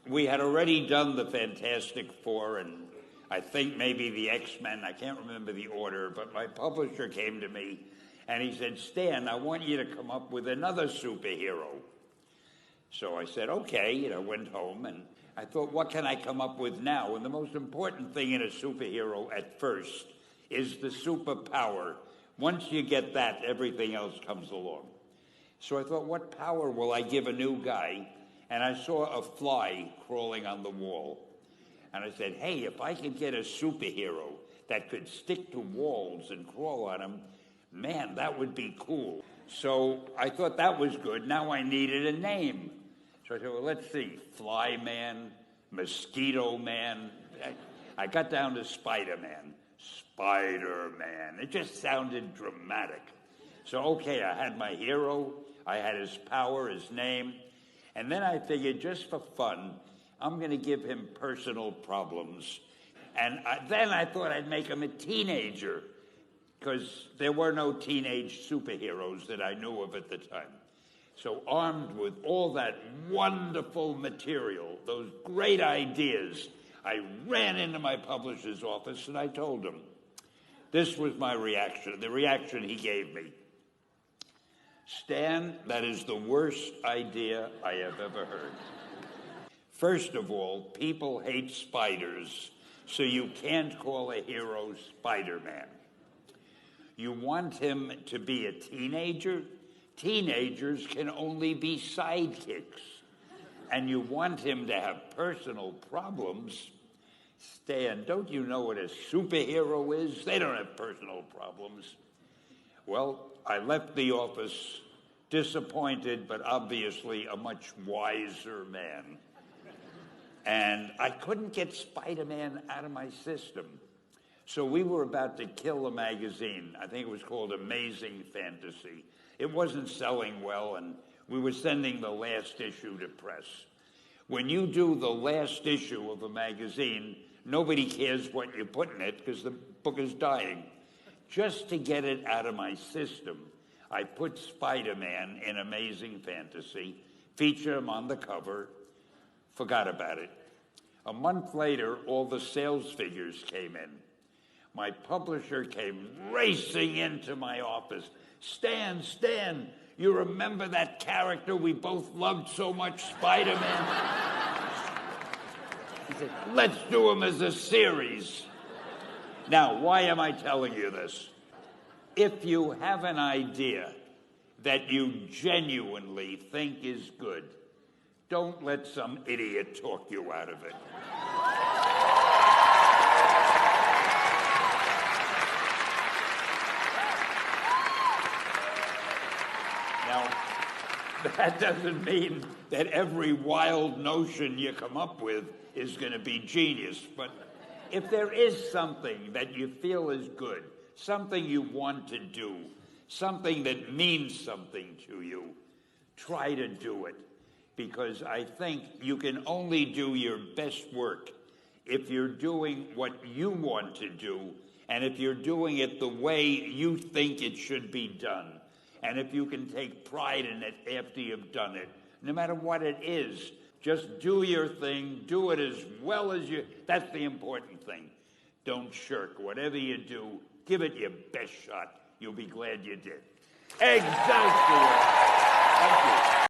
We had already done the Fantastic Four and I think maybe the X-Men. I can't remember the order, but my publisher came to me and he said, Stan, I want you to come up with another superhero. So I said, okay, went home and I thought, what can I come up with now? And the most important thing in a superhero at first is the superpower. Once you get that, everything else comes along. So I thought, what power will I give a new guy? And I saw a fly crawling on the wall. And I said, hey, if I could get a superhero that could stick to walls and crawl on them, man, that would be cool. So I thought that was good. Now I needed a name. So I said, well, let's see, Fly Man, Mosquito Man. I got down to Spider-Man. Spider-Man. It just sounded dramatic. So, okay, I had my hero. I had his power, his name. And then I figured, just for fun, I'm going to give him personal problems. And then I thought I'd make him a teenager, because there were no teenage superheroes that I knew of at the time. So armed with all that wonderful material, those great ideas, I ran into my publisher's office and I told him. This was my reaction, the reaction he gave me. Stan, that is the worst idea I have ever heard. First of all, people hate spiders, so you can't call a hero Spider-Man. You want him to be a teenager? Teenagers can only be sidekicks. And you want him to have personal problems? Stan, don't you know what a superhero is? They don't have personal problems. Well, I left the office disappointed, but obviously a much wiser man. And I couldn't get Spider-Man out of my system. So we were about to kill a magazine. I think it was called Amazing Fantasy. It wasn't selling well, and we were sending the last issue to press. When you do the last issue of a magazine, nobody cares what you put in it because the book is dying. Just to get it out of my system, I put Spider-Man in Amazing Fantasy, featured him on the cover, forgot about it. A month later, all the sales figures came in. My publisher came racing into my office. Stan, you remember that character we both loved so much, Spider-Man? He said, let's do him as a series. Now, why am I telling you this? If you have an idea that you genuinely think is good, don't let some idiot talk you out of it. Now, that doesn't mean that every wild notion you come up with is going to be genius. But if there is something that you feel is good, something you want to do, something that means something to you, try to do it. Because I think you can only do your best work if you're doing what you want to do, and if you're doing it the way you think it should be done. And if you can take pride in it after you've done it, no matter what it is, just do your thing, do it as well as you, that's the important thing. Don't shirk. Whatever you do, give it your best shot. You'll be glad you did. Excelsior! Thank you.